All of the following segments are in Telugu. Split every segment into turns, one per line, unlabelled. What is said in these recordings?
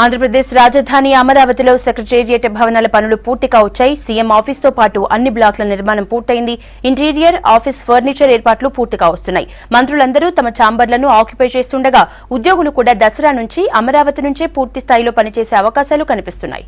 ఆంధ్రప్రదేశ్ రాజధాని అమరావతిలో సెక్రటేరియట్ భవనాల పనులు పూర్తిగా వచ్చాయి. సీఎం ఆఫీస్తో పాటు అన్ని బ్లాకుల నిర్మాణం పూర్తయింది. ఇంటీరియర్, ఆఫీస్ ఫర్నిచర్ ఏర్పాట్లు పూర్తిగా వస్తున్నాయి. మంత్రులందరూ తమ ఛాంబర్లను ఆక్యుపై చేస్తుండగా ఉద్యోగులు కూడా దసరా నుంచి అమరావతి నుంచే పూర్తి స్థాయిలో పనిచేసే అవకాశాలు కనిపిస్తున్నాయి.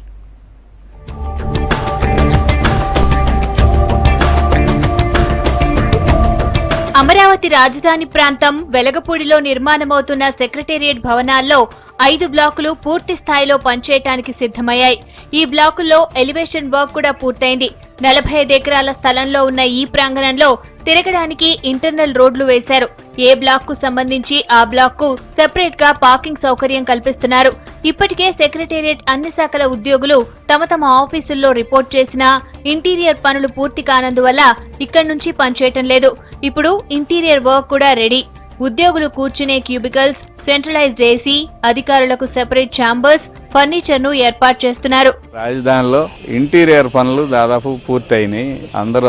అమరావతి రాజధాని ప్రాంతం వెలగపూడిలో నిర్మాణమవుతున్న సెక్రటేరియట్ భవనాల్లో 5 బ్లాకులు పూర్తి స్థాయిలో పనిచేయడానికి సిద్ధమయ్యాయి. ఈ బ్లాకుల్లో ఎలివేషన్ వర్క్ కూడా పూర్తయింది. 45 ఎకరాల స్థలంలో ఉన్న ఈ ప్రాంగణంలో తిరగడానికి ఇంటర్నల్ రోడ్లు వేశారు. ఏ బ్లాక్ కు సంబంధించి ఆ బ్లాక్ కు సెపరేట్ గా పార్కింగ్ సౌకర్యం కల్పిస్తున్నారు. ఇప్పటికే సెక్రటేరియట్ అన్ని శాఖల ఉద్యోగులు తమ తమ ఆఫీసుల్లో రిపోర్ట్ చేసినా ఇంటీరియర్ పనులు పూర్తి కానందువల్ల ఇక్కడి నుంచి పనిచేయటం లేదు. ఇప్పుడు ఇంటీరియర్ వర్క్ కూడా రెడీ. ఉద్యోగులు కూర్చునే క్యూబికల్స్, సెంట్రలైజ్డ్ ఏసీ, అధికారులకు సెపరేట్ ఛాంబర్స్, ఫర్నిచర్ ను ఏర్పాటు చేస్తున్నారు.
రాజధానిలో ఇంటీరియర్ పనులు దాదాపు పూర్తయినాయి. అందరూ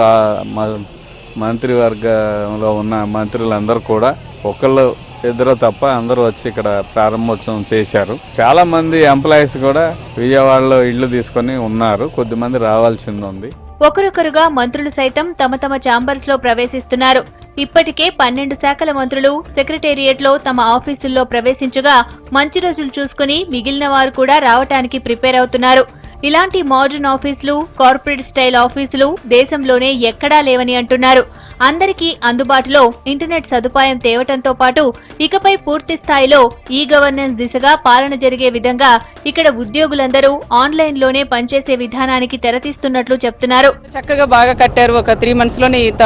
మంత్రివర్గంలో ఉన్న మంత్రులందరూ కూడా ఒకళ్ళు ఇద్దరు తప్ప అందరూ వచ్చి ఇక్కడ ప్రారంభోత్సవం చేశారు. చాలా మంది ఎంప్లాయీస్ కూడా విజయవాడలో ఇళ్లు తీసుకొని ఉన్నారు. కొద్దిమంది రావాల్సింది ఉంది.
ఒకరొకరుగా మంత్రులు సైతం తమ తమ ఛాంబర్స్ లో ప్రవేశిస్తున్నారు. ఇప్పటికే 12 శాఖల మంత్రులు సెక్రటేరియట్ లో తమ ఆఫీసుల్లో ప్రవేశించగా మంచి రోజులు చూసుకుని మిగిలిన వారు కూడా రావటానికి ప్రిపేర్ అవుతున్నారు. ఇలాంటి మోడర్న్ ఆఫీసులు, కార్పొరేట్ స్టైల్ ఆఫీసులు దేశంలోనే ఎక్కడా లేవని అంటున్నారు. అందరికీ అందుబాటులో ఇంటర్నెట్ సదుపాయం తేవటంతో పాటు ఇకపై పూర్తి స్థాయిలో ఈ గవర్నెన్స్ దిశగా పాలన జరిగే విధంగా ఇక్కడ ఉద్యోగులందరూ ఆన్లైన్ లోనే పనిచేసే విధానానికి తెరతీస్తున్నట్లు చెప్తున్నారు.
చక్కగా బాగా కట్టారు. ఒక 3 months లోనే ఇంత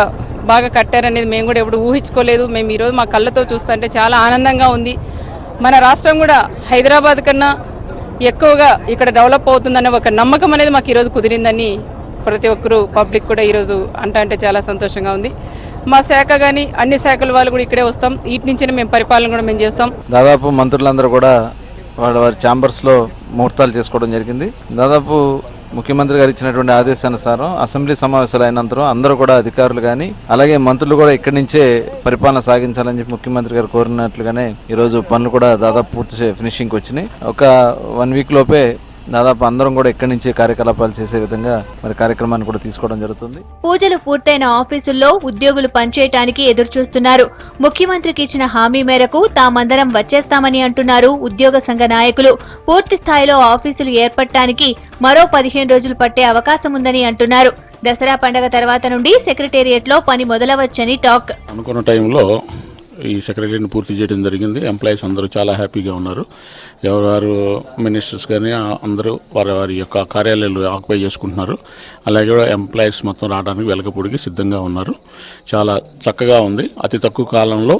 బాగా కట్టారనేది మేము కూడా ఎప్పుడు ఊహించుకోలేదు. మేము ఈరోజు మా కళ్ళతో చూస్తుంటే చాలా ఆనందంగా ఉంది. మన రాష్ట్రం కూడా హైదరాబాద్ కన్నా ఎక్కువగా ఇక్కడ డెవలప్ అవుతుందనే ఒక నమ్మకం అనేది మాకు ఈరోజు కుదిరిందని ప్రతి ఒక్కరు పబ్లిక్ కూడా ఈరోజు అంటే చాలా సంతోషంగా ఉంది. మా శాఖ కానీ అన్ని శాఖల వాళ్ళు కూడా ఇక్కడే వస్తాం. వీటి నుంచి మేము పరిపాలన కూడా మేము చేస్తాం.
దాదాపు మంత్రులందరూ కూడా వారి ఛాంబర్స్లో ముహూర్తాలు చేసుకోవడం జరిగింది. దాదాపు ముఖ్యమంత్రి గారు ఇచ్చినటువంటి ఆదేశానుసారం అసెంబ్లీ సమావేశాలు అయినంతరం అందరూ కూడా అధికారులు కానీ అలాగే మంత్రులు కూడా ఇక్కడి నుంచే పరిపాలన సాగించాలని చెప్పి ముఖ్యమంత్రి గారు కోరినట్లుగానే ఈరోజు పనులు కూడా దాదాపు పూర్తి ఫినిషింగ్కి వచ్చినాయి. ఒక 1 week లోపే దాదాపు అందరం కూడా ఇక్కడి నుంచి కార్యకలాపాలు చేసే విధంగా మరి కార్యక్రమాన్ని కూడా తీసుకోవడం జరుగుతుంది.
పూజలు పూర్తయిన ఆఫీసుల్లో ఉద్యోగులు పనిచేయటానికి ఎదురుచూస్తున్నారు. ముఖ్యమంత్రికి ఇచ్చిన హామీ మేరకు తామందరం వచ్చేస్తామని అంటున్నారు ఉద్యోగ సంఘ నాయకులు. పూర్తి స్థాయిలో ఆఫీసులు ఏర్పడటానికి మరో 15 రోజులు పట్టే అవకాశం ఉందని అంటున్నారు. దసరా పండుగ తర్వాత నుండి సెక్రటేరియట్ లో పని మొదలవచ్చని టాక్.
అనుకున్న టైంలో ఈ సెక్రటరీని పూర్తి చేయడం జరిగింది. ఎంప్లాయీస్ అందరూ చాలా హ్యాపీగా ఉన్నారు. ఎవరు మినిస్టర్స్ కానీ అందరూ వారి యొక్క కార్యాలయాలు ఆక్యుపై చేసుకుంటున్నారు. అలాగే ఎంప్లాయీస్ మొత్తం రావడానికి వెలగపూడికి సిద్ధంగా ఉన్నారు. చాలా చక్కగా ఉంది. అతి తక్కువ కాలంలో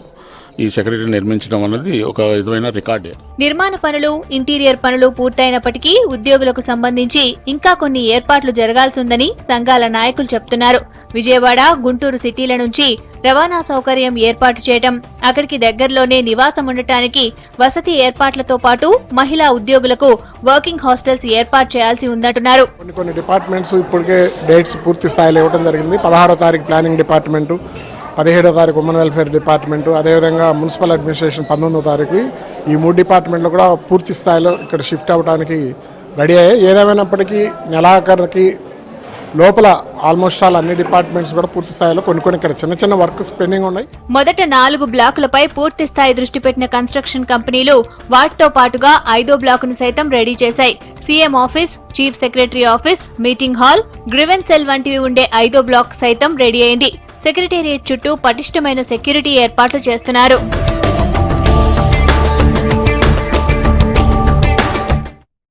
ఈ సెక్రటరీ నిర్మించడం అనేది ఒక విధమైన రికార్డే.
నిర్మాణ పనులు, ఇంటీరియర్ పనులు పూర్తయినప్పటికీ ఉద్యోగులకు సంబంధించి ఇంకా కొన్ని ఏర్పాట్లు జరగాల్సిందని సంఘాల నాయకులు చెప్తున్నారు. విజయవాడ, గుంటూరు సిటీల నుంచి రవాణా సౌకర్యం ఏర్పాటు చేయడం, అక్కడికి దగ్గరలోనే నివాసం ఉండటానికి వసతి ఏర్పాట్లతో పాటు మహిళా ఉద్యోగులకు వర్కింగ్ హాస్టల్స్ ఏర్పాటు చేయాల్సి ఉందంటున్నారు.
కొన్ని డిపార్ట్మెంట్స్ ఇప్పటికే డేట్స్ పూర్తి స్థాయిలో ఇవ్వడం జరిగింది. 16వ తారీఖు ప్లానింగ్ డిపార్ట్మెంటు, 17వ తారీఖు ఉమెన్ వెల్ఫేర్ డిపార్ట్మెంటు, అదేవిధంగా మున్సిపల్ అడ్మినిస్ట్రేషన్ 19వ తారీఖు. ఈ 3 డిపార్ట్మెంట్లు కూడా పూర్తి స్థాయిలో ఇక్కడ షిఫ్ట్ అవ్వడానికి రెడీ అయ్యాయి. ఏదేమైనప్పటికీ నెలాఖరికి లోపల ఆల్మోస్ట్ అన్ని డిపార్ట్మెంట్స్ కూడా పూర్తి స్థాయిలో కొన్ని ఇక్కడ చిన్న వర్క్ పెండింగ్ ఉన్నాయి.
మొదట 4 బ్లాకులపై పూర్తి స్థాయి దృష్టి పెట్టిన కన్స్ట్రక్షన్ కంపెనీలు వాటితో పాటుగా 5వ బ్లాకును సైతం రెడీ చేశాయి. CM office, chief secretary office, meeting hall, grievance cell వంటివి ఉండే 5వ బ్లాక్ సైతం రెడీ అయింది. సెక్రటేరియట్ చుట్టూ పటిష్టమైన సెక్యూరిటీ ఏర్పాట్లు చేస్తున్నారు.